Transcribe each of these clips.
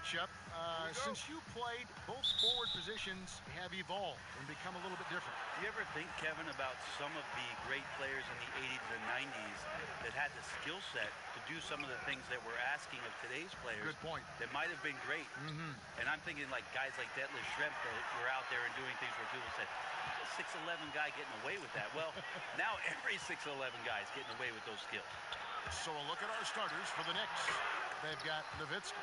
matchup. Since you played, both forward positions have evolved and become a little bit different. You ever think, Kevin, about some of the great players in the 80s and 90s that had the skill set to do some of the things that we're asking of today's players? Good point. That might have been great. And I'm thinking like guys like Detlef Schrempf that were out there and doing things where people said, 6'11" guy getting away with that. Well, now every 6'11" guy is getting away with those skills. So a look at our starters for the Knicks. They've got Nowitzki.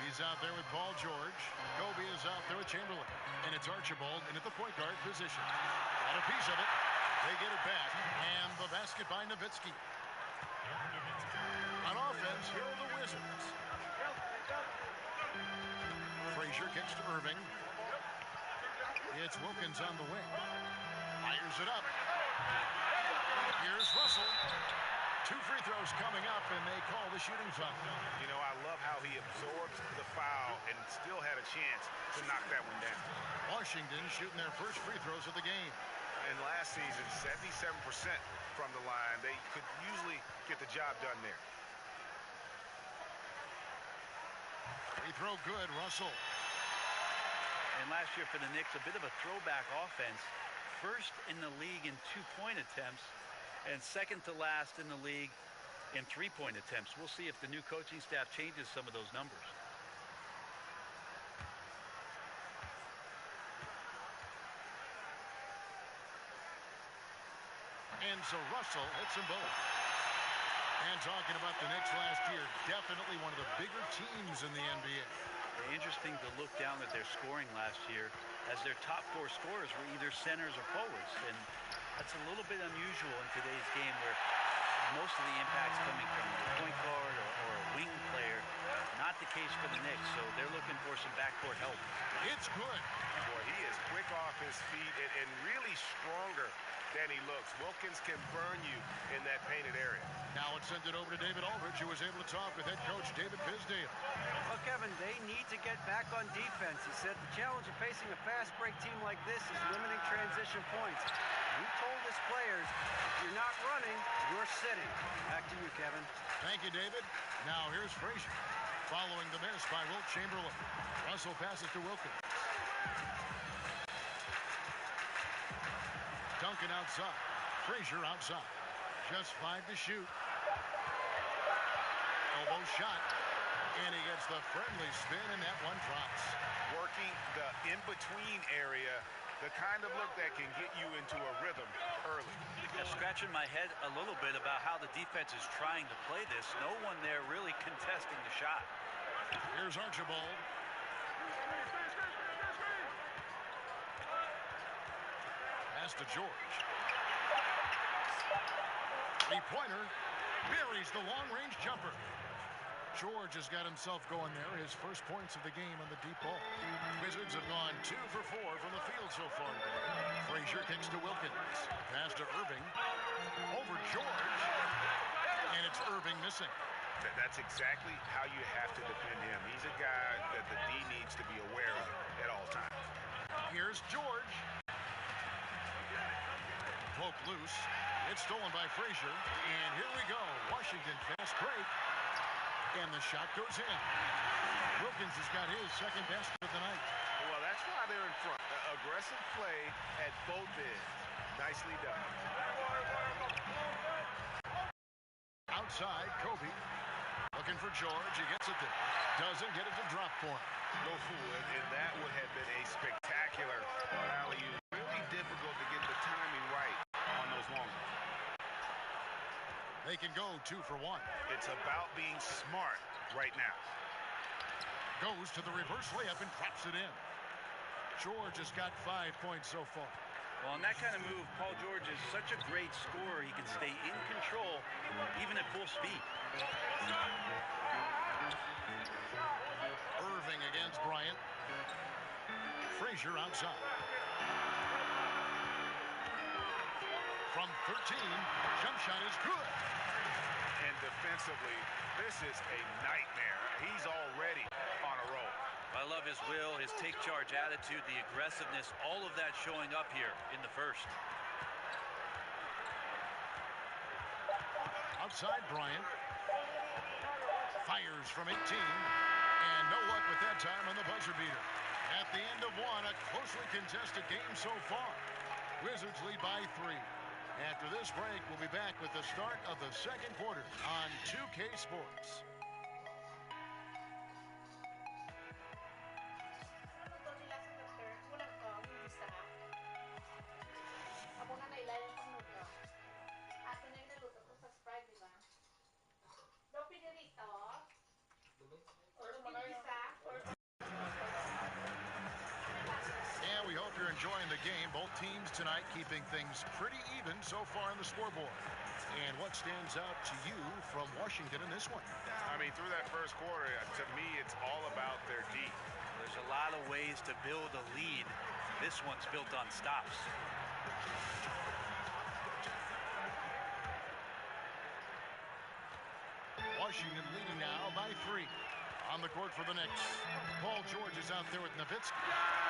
He's out there with Paul George. Kobe is out there with Chamberlain. And it's Archibald in at the point guard position. Got a piece of it. They get it back. And the basket by Nowitzki. On offense, here are the Wizards. Frazier kicks to Irving. It's Wilkins on the wing. Fires it up. Here's Russell. 2 free throws coming up, and they call the shooting foul. You know, I love how he absorbs the foul and still had a chance to knock that one down. Washington shooting their first free throws of the game. And last season, 77% from the line. They could usually get the job done there. Free throw good, Russell. And last year for the Knicks, a bit of a throwback offense. First in the league in 2-point attempts, and second to last in the league in 3-point attempts. We'll see if the new coaching staff changes some of those numbers. And so Russell hits them both. And talking about the Knicks last year, definitely one of the bigger teams in the NBA. Interesting to look down at their scoring last year, as their top 4 scorers were either centers or forwards. And that's a little bit unusual in today's game, where most of the impact's coming from a point guard or a wing player. Not the case for the Knicks, so they're looking for some backcourt help. It's good. Boy, he is quick off his feet and really stronger than he looks. Wilkins can burn you in that painted area. Now let's send it over to David Aldridge, who was able to talk with head coach David Fizdale. Well, Kevin, they need to get back on defense. He said the challenge of facing a fast break team like this is limiting transition points. He told his players, if you're not running, you're sitting. Back to you, Kevin. Thank you, David. Now here's Frazier. Following the miss by Wilt Chamberlain. Russell passes to Wilkins. Duncan outside. Frazier outside. Just 5 to shoot. Elbow shot. And he gets the friendly spin, and that one drops. Working the in-between area, the kind of look that can get you into a rhythm early. Scratching my head a little bit about how the defense is trying to play this. No one there really contesting the shot. Here's Archibald. Pass to George. Three-pointer. Buries the long-range jumper. George has got himself going there. His first points of the game on the deep ball. Wizards have gone 2 for 4 from the field so far. Frazier kicks to Wilkins. Pass to Irving. Over George. And it's Irving missing. That's exactly how you have to defend him. He's a guy that the D needs to be aware of at all times. Here's George. Poke loose. It's stolen by Frazier. And here we go. Washington fast break. And the shot goes in. Wilkins has got his second basket of the night. Well, that's why they're in front. Aggressive play at both ends. Nicely done. Outside, Kobe. Looking for George. He gets it there. Doesn't get it to drop for him. And that would have been a spectacular alley-oop. Really difficult to get the timing right on those long ones. They can go 2 for 1. It's about being smart right now. Goes to the reverse layup and drops it in. George has got 5 points so far. Well, in that kind of move, Paul George is such a great scorer. He can stay in control even at full speed. Irving against Bryant. Frazier outside. From 13, jump shot is good. And defensively, this is a nightmare. He's already on a roll. I love his will, his take charge attitude, the aggressiveness, all of that showing up here in the first. Outside Bryant. Fires from 18. And no luck with that time on the buzzer beater. At the end of one, a closely contested game so far. Wizards lead by 3. After this break, we'll be back with the start of the second quarter on 2K Sports. And we hope you're enjoying the game. Both teams tonight keeping things pretty even so far on the scoreboard. And what stands out to you from Washington in this one? I mean, through that first quarter, to me, it's all about their D. There's a lot of ways to build a lead. This one's built on stops. Washington leading now by 3. On the court for the Knicks, Paul George is out there with Nowitzki.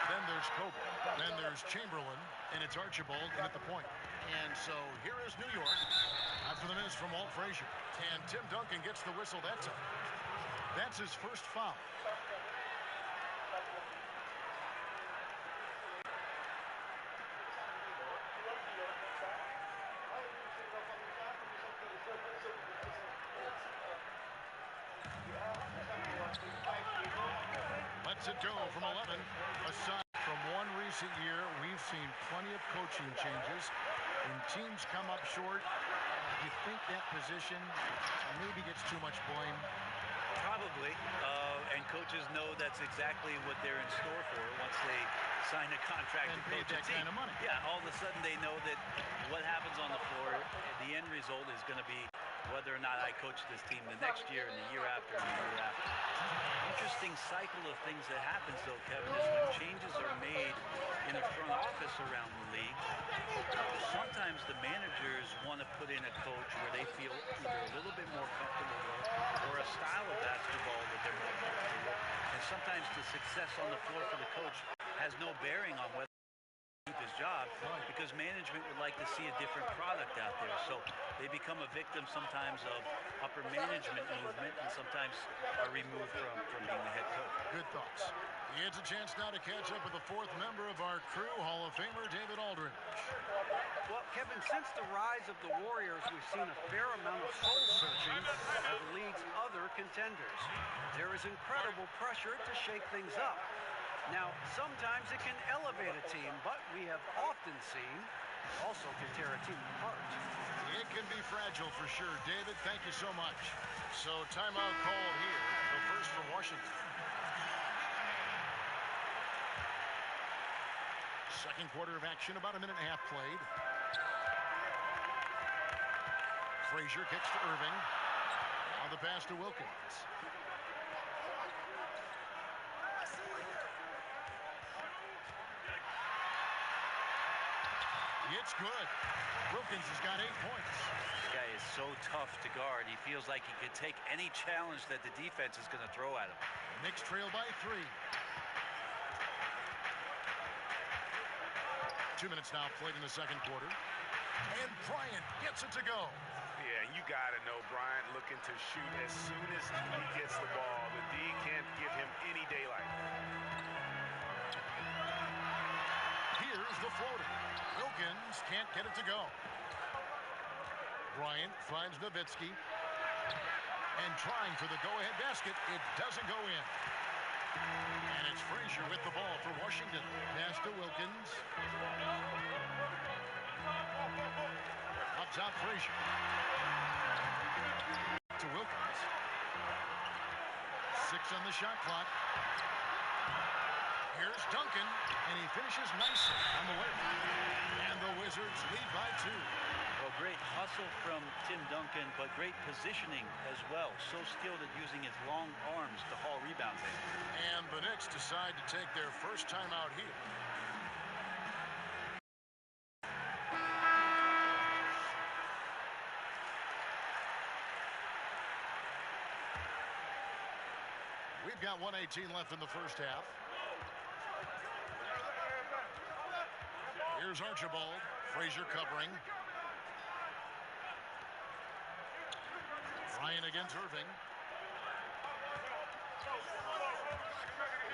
Then there's Kobe. Then there's Chamberlain. And it's Archibald in at the point. And so here is New York. After the miss from Walt Frazier. And Tim Duncan gets the whistle that time. That's his first foul. Lets it go from 11. Aside from one recent year, we've seen plenty of coaching changes. When teams come up short, you think that position maybe gets too much blame? Probably. And coaches know that's exactly what they're in store for once they sign a contract And to pay coach a that team. kind of money. Yeah, all of a sudden they know that what happens on the floor, the end result is going to be whether or not I coach this team the next year and the year after and the year after. Interesting cycle of things that happens, though, Kevin, is when changes are made in a front office around the league. Sometimes the managers want to put in a coach where they feel either a little bit more comfortable with or a style of basketball that they're more comfortable with. And sometimes the success on the floor for the coach has no bearing on whether he keep his job because management would like to see a different product out there. So they become a victim sometimes of upper management movement and sometimes are removed from being the head coach. Good thoughts. It's a chance now to catch up with the fourth member of our crew, Hall of Famer David Aldridge. Well, Kevin, since the rise of the Warriors, we've seen a fair amount of soul-searching by the league's other contenders. There is incredible pressure to shake things up. Now, sometimes it can elevate a team, but we have often seen it also can tear a team apart. It can be fragile for sure. David, thank you so much. So timeout called here. The first for Washington. Second quarter of action, about a minute and a half played. Frazier kicks to Irving. Now the pass to Wilkins. It's good. Wilkins has got 8 points. This guy is so tough to guard. He feels like he could take any challenge that the defense is going to throw at him. Knicks trail by 3. 2 minutes now played in the second quarter. And Bryant gets it to go. Yeah, you got to know Bryant looking to shoot as soon as he gets the ball. The D can't give him any daylight. Here's the floater. Wilkins can't get it to go. Bryant finds Nowitzki. And trying for the go-ahead basket. It doesn't go in. And it's Frazier with the ball for Washington. Pass to Wilkins. Up top, Frazier. To Wilkins. 6 on the shot clock. Here's Duncan, and he finishes nicely on the way. And the Wizards lead by 2. Well, great hustle from Tim Duncan, but great positioning as well. So skilled at using his long arms to haul rebounds in. And the Knicks decide to take their first timeout here. We've got 1:18 left in the first half. Here's Archibald. Frazier covering. Bryant against Irving.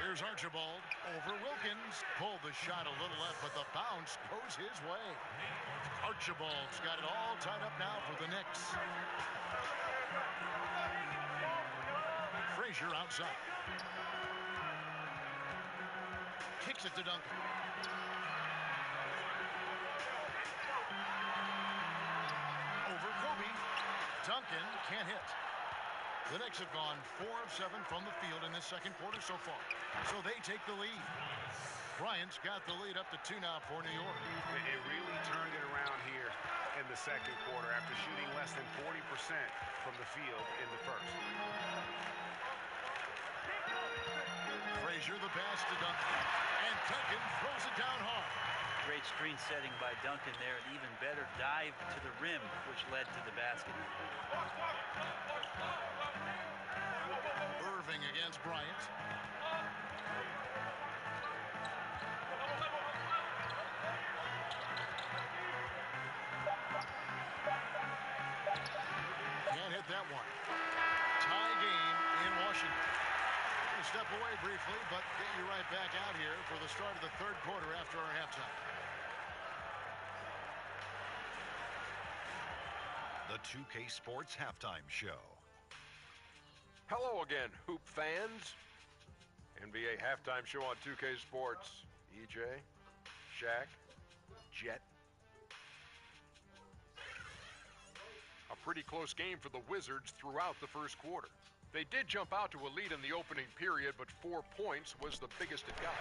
Here's Archibald over Wilkins. Pulled the shot a little left, but the bounce goes his way. Archibald's got it all tied up now for the Knicks. Frazier outside. Kicks it to Duncan. Over Kobe. Duncan can't hit. The Knicks have gone 4 of 7 from the field in this second quarter so far. So they take the lead. Bryant's got the lead up to 2 now for New York. It really turned it around here in the second quarter after shooting less than 40% from the field in the first. Frazier the pass to Duncan. And Duncan throws it down hard. Great screen setting by Duncan there, and even better dive to the rim, which led to the basket. Irving against Bryant. Can't hit that one. Tie game in Washington. Step away briefly, but get you right back out here for the start of the third quarter after our halftime. The 2K Sports Halftime Show. Hello again, Hoop fans. NBA Halftime Show on 2K Sports. EJ, Shaq, Jet. A pretty close game for the Wizards throughout the first quarter. They did jump out to a lead in the opening period, but 4 points was the biggest it got.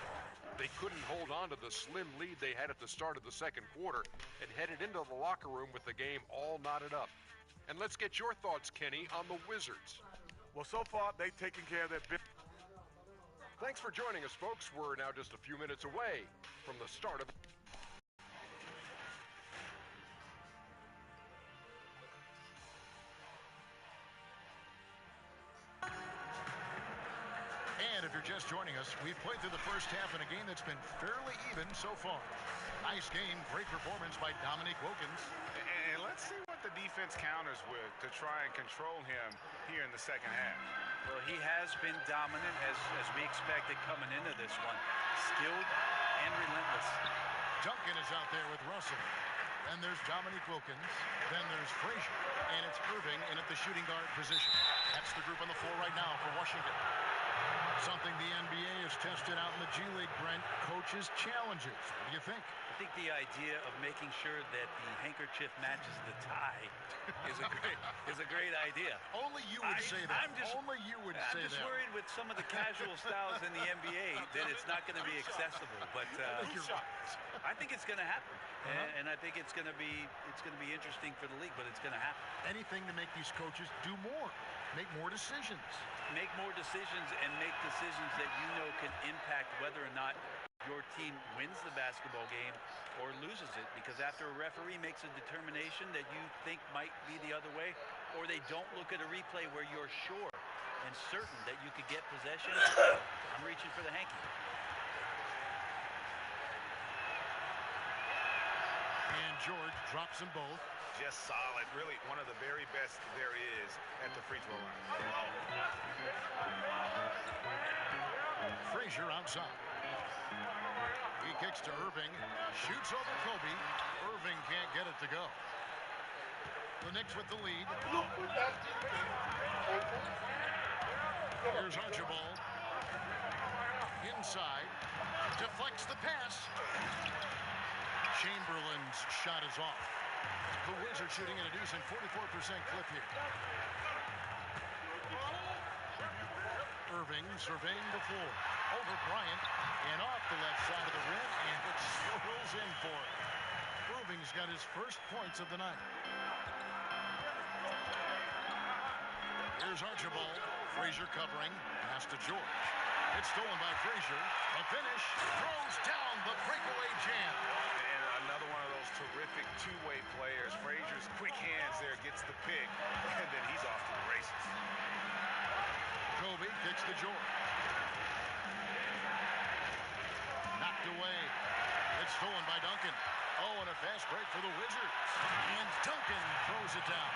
They couldn't hold on to the slim lead they had at the start of the second quarter and headed into the locker room with the game all knotted up. And let's get your thoughts, Kenny, on the Wizards. Well, so far, they've taken care of their business. Thanks for joining us, folks. We're now just a few minutes away from the start of... And if you're just joining us, we've played through the first half in a game that's been fairly even so far. Nice game, great performance by Dominique Wilkins. And let's see what the defense counters with to try and control him here in the second half. Well, he has been dominant as we expected coming into this one. Skilled and relentless. Duncan is out there with Russell. Then there's Dominique Wilkins. Then there's Frazier. And it's Irving in at the shooting guard position. That's the group on the floor right now for Washington. Something the NBA has tested out in the G League, Brent. Coaches' challenges. What do you think? I think the idea of making sure that the handkerchief matches the tie is a great idea. Only you would say that. Only you would say that. I'm just worried with some of the casual styles in the NBA that it's not going to be accessible. But I think it's going to happen, and I think it's going to be interesting for the league. But it's going to happen. Anything to make these coaches do more, make more decisions. Make more decisions and make decisions that you know can impact whether or not your team wins the basketball game or loses it, because after a referee makes a determination that you think might be the other way, or they don't look at a replay where you're sure and certain that you could get possession, I'm reaching for the hanky. And George drops them both. Just solid. Really one of the very best there is at the free throw line. Frazier outside. He kicks to Irving. Shoots over Kobe. Irving can't get it to go. The Knicks with the lead. Here's Archibald. Inside. Deflects the pass. Chamberlain's shot is off. The Wizards shooting at a decent 44% clip here. Irving surveying the floor. Over Bryant and off the left side of the rim, and it swirls in for it. Irving's got his first points of the night. Here's Archibald. Frazier covering. Pass to George. It's stolen by Frazier. A finish. Throws down the breakaway jam. Another one of those terrific two-way players. Frazier's quick hands there, gets the pick, and then he's off to the races. Kobe kicks to George. Knocked away. It's stolen by Duncan. Oh, and a fast break for the Wizards. And Duncan throws it down.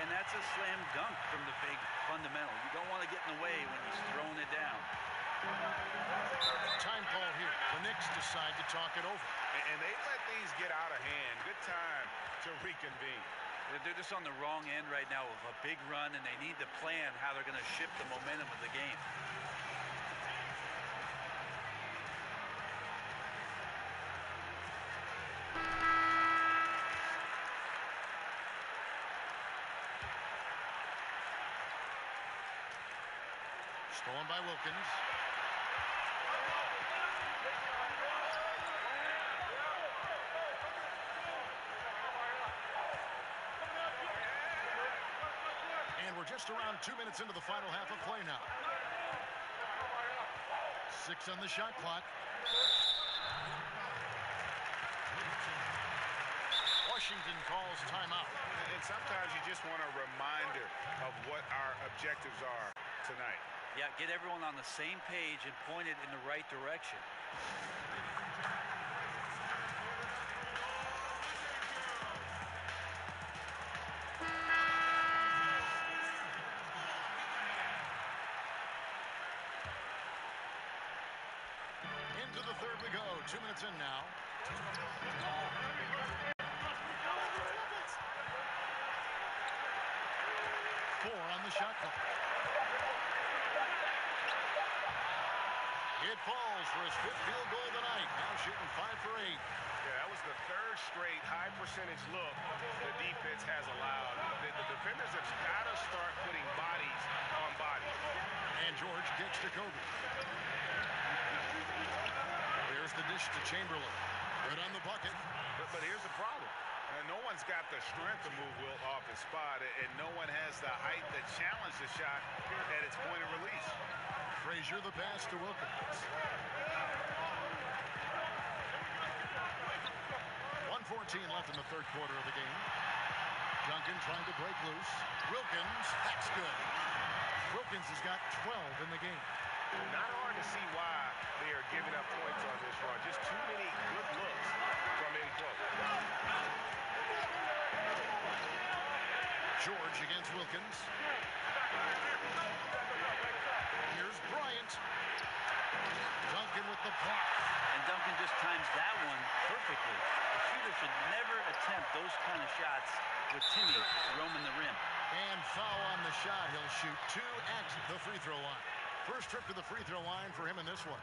And that's a slam dunk from the big fundamental. You don't want to get in the way when he's throwing it down. Time call here. The Knicks decide to talk it over. And they let these get out of hand. Good time to reconvene. They're just on the wrong end right now of a big run, and they need to plan how they're going to shift the momentum of the game. Stolen by Wilkins. And we're just around 2 minutes into the final half of play now. 6 on the shot clock. Washington calls timeout. And sometimes you just want a reminder of what our objectives are tonight. Yeah, get everyone on the same page and point it in the right direction. Into the third we go. 2 minutes in now. Four on the shot clock. It falls for his 5th field goal tonight. Now shooting 5 for 8. Yeah, that was the 3rd straight high percentage look the defense has allowed. The defenders have got to start putting bodies on bodies. And George gets to Kobe. There's the dish to Chamberlain. Good on the bucket. But here's the problem. No one's got the strength to move Wilt off his spot, and no one has the height to challenge the shot at its point of release. Frazier the pass to Wilkins. 1:14 left in the third quarter of the game. Duncan trying to break loose. Wilkins, that's good. Wilkins has got 12 in the game. Not hard to see why they are giving up points on this run. Just too many good looks from in close. George against Wilkins. Here's Bryant. Duncan with the block. And Duncan just times that one perfectly. The shooter should never attempt those kind of shots with Timmy roaming the rim. And foul on the shot. He'll shoot 2 at the free throw line. First trip to the free throw line for him in this one.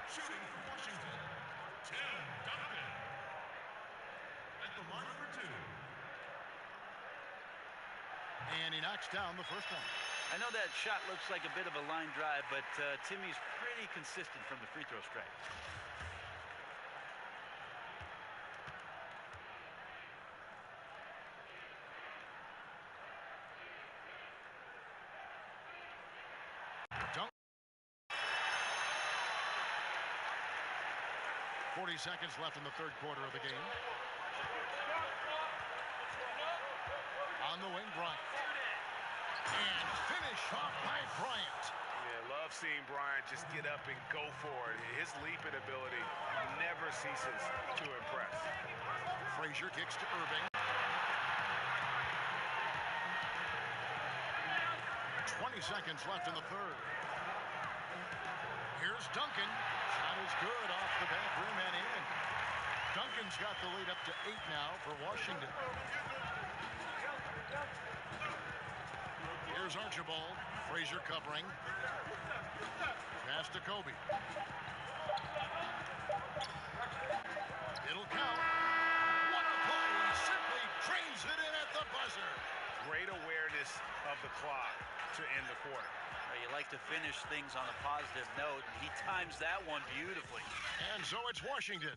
Shooting for Washington, Tim Duncan. At the line for 2. And he knocks down the first one. I know that shot looks like a bit of a line drive, but Timmy's pretty consistent from the free throw stripe. Dunk. 40 seconds left in the third quarter of the game. On the wing, Bryant. And finish off by Bryant. Yeah, love seeing Bryant just get up and go for it. His leaping ability never ceases to impress. Frazier kicks to Irving. 20 seconds left in the third. Here's Duncan. Shot is good off the back rim and in. Duncan's got the lead up to 8 now for Washington. Here's Archibald. Frazier covering. Pass to Kobe. It'll count. What a play. He simply trains it in at the buzzer. Great awareness of the clock to end the quarter. You like to finish things on a positive note, and he times that one beautifully. And so it's Washington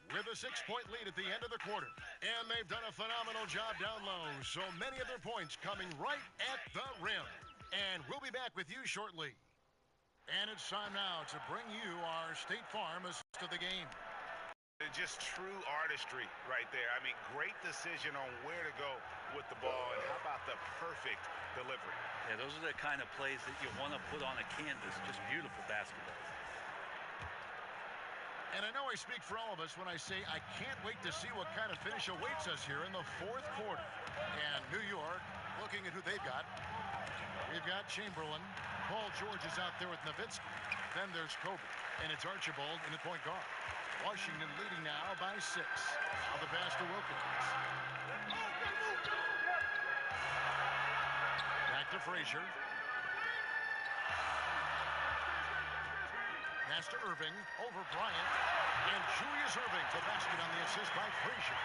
with a 6-point lead at the end of the quarter. And they've done a phenomenal job down low. So many of their points coming right at the rim. And we'll be back with you shortly. And it's time now to bring you our State Farm assist of the game. Just true artistry right there. I mean, great decision on where to go with the ball. And how about the perfect delivery? Yeah, those are the kind of plays that you want to put on a canvas. Just beautiful basketball. And I know I speak for all of us when I say I can't wait to see what kind of finish awaits us here in the fourth quarter. And New York, looking at who they've got. We've got Chamberlain. Paul George is out there with Nowitzki. Then there's Kobe. And it's Archibald in the point guard. Washington leading now by 6. Now the pass to Wilkins. Back to Frazier. Pass to Irving, over Bryant, and Julius Irving, the basket on the assist by Frazier.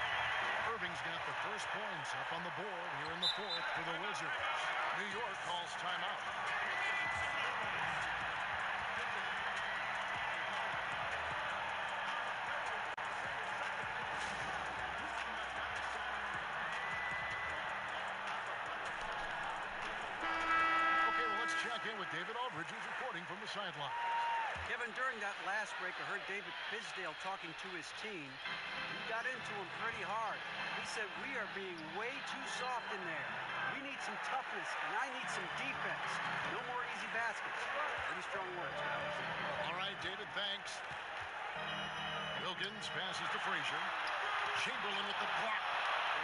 Irving's got the first points up on the board here in the 4th for the Wizards. New York calls timeout. Okay, well, let's check in with David Aldridge, who's reporting from the sideline. Kevin, during that last break, I heard David Fizdale talking to his team. He got into him pretty hard. He said, we are being way too soft in there. We need some toughness, and I need some defense. No more easy baskets. Pretty strong words, guys. All right, David, thanks. Wilkins passes to Frazier. Chamberlain with the block.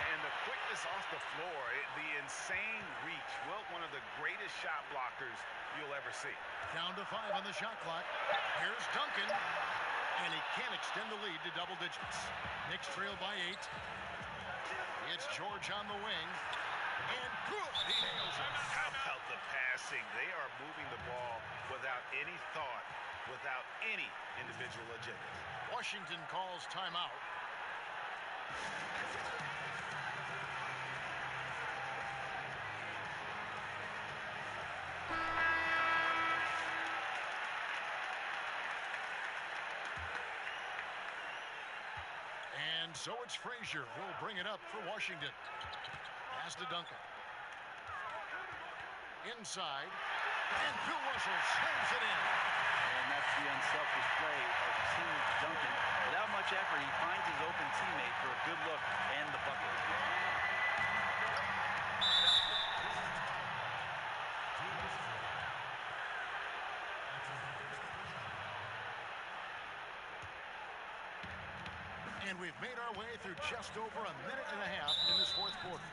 And the quickness off the floor, the insane reach. Well, one of the greatest shot blockers you'll ever see. Down to 5 on the shot clock. Here's Duncan. And he can't extend the lead to double digits. Knicks trail by 8. It's George on the wing. And good. He nails it. How about the passing? They are moving the ball without any thought, without any individual agenda. Washington calls timeout. And so it's Frazier who'll bring it up for Washington. Pass to Duncan. Inside. And Bill Russell slams it in. And that's the unselfish play of Team Duncan. Without much effort, he finds his open teammate for a good look and the bucket. And we've made our way through just over a minute and a half in this 4th quarter.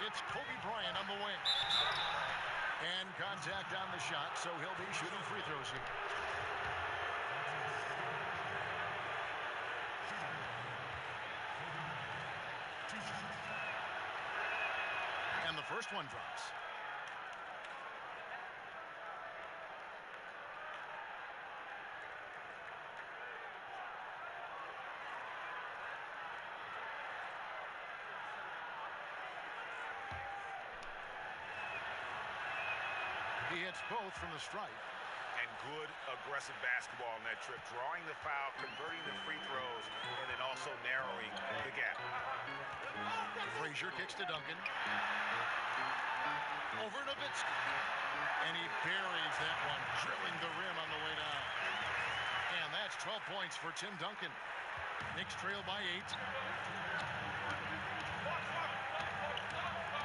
It's Kobe Bryant on the wing. And contact on the shot, so he'll be shooting free throws here. And the first one drops. He hits both from the stripe. And good aggressive basketball on that trip. Drawing the foul, converting the free throws, and then also narrowing the gap. Frazier kicks to Duncan. Over Nowitzki. And he buries that one, drilling the rim on the way down. And that's 12 points for Tim Duncan. Knicks trail by 8.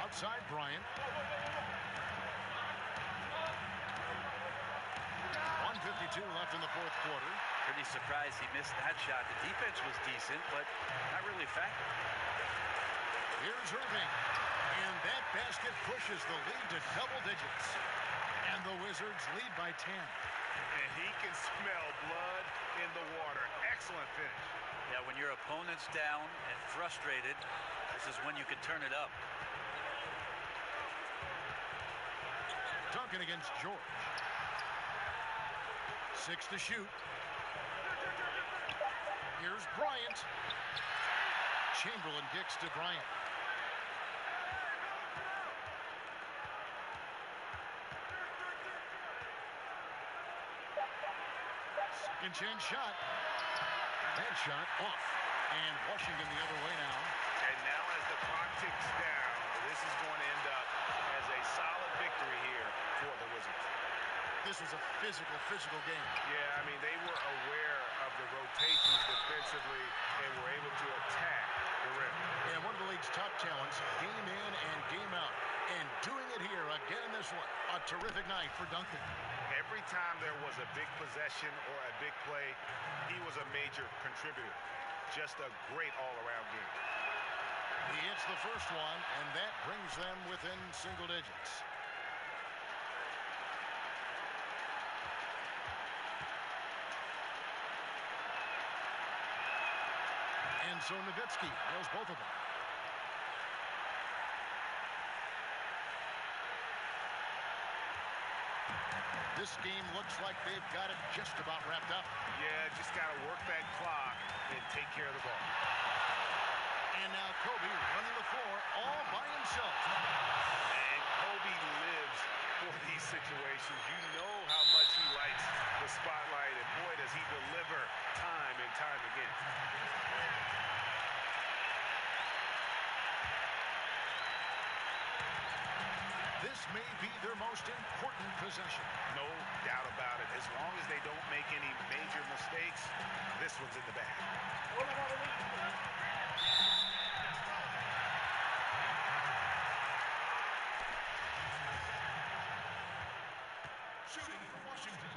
Outside Bryant. 1:52 left in the 4th quarter. Pretty surprised he missed that shot. The defense was decent, but not really effective. Here's Irving. And that basket pushes the lead to double digits. And the Wizards lead by 10. And he can smell blood in the water. Excellent finish. Yeah, when your opponent's down and frustrated, this is when you can turn it up. Duncan against George. 6 to shoot. Here's Bryant. Chamberlain kicks to Bryant. Second chance shot. That shot off. And Washington the other way now. And now as the clock ticks down, this is going to end up as a solid victory here for the Wizards. This was a physical game. Yeah, I mean, they were aware of the rotations defensively and were able to attack the rim. And one of the league's top talents, game in and game out. And doing it here again in this one. A terrific night for Duncan. Every time there was a big possession or a big play, he was a major contributor. Just a great all-around game. He hits the first one, and that brings them within single digits. And so Nowitzki nails both of them. This game looks like they've got it just about wrapped up. Yeah, just got to work that clock and take care of the ball. And now Kobe running the floor all by himself. And Kobe lives for these situations. You know how much he likes the spotlight, and boy, does he deliver time and time again. This may be their most important possession. No doubt about it. As long as they don't make any major mistakes, this one's in the bag. Shooting for Washington,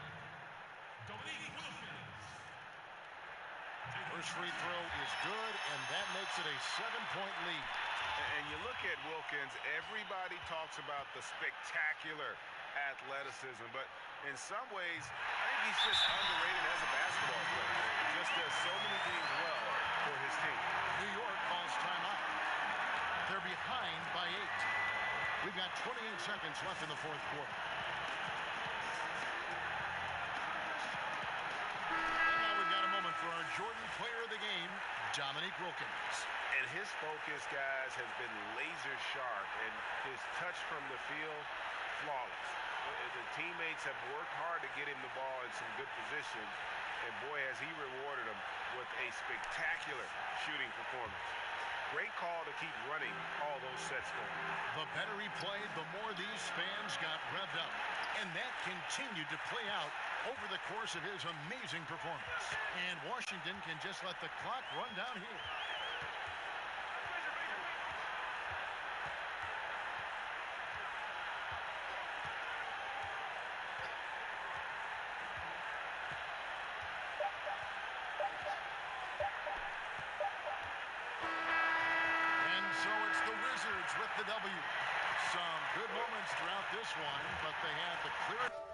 First free throw is good, and that makes it a 7-point lead. And you look at Wilkins, everybody talks about the spectacular athleticism, but in some ways, I think he's just underrated as a basketball player. He just does so many things well for his team. New York calls timeout. They're behind by 8. We've got 28 seconds left in the fourth quarter. And now we've got a moment for our Jordan player of the game, Dominique Wilkins. And his focus, guys, has been laser sharp, and his touch from the field, flawless. The teammates have worked hard to get him the ball in some good position, and boy, has he rewarded them with a spectacular shooting performance. Great call to keep running all those sets for him. The better he played, the more these fans got revved up. And that continued to play out over the course of his amazing performance. And Washington can just let the clock run down here. With the W. Some good moments throughout this one, but they had the clear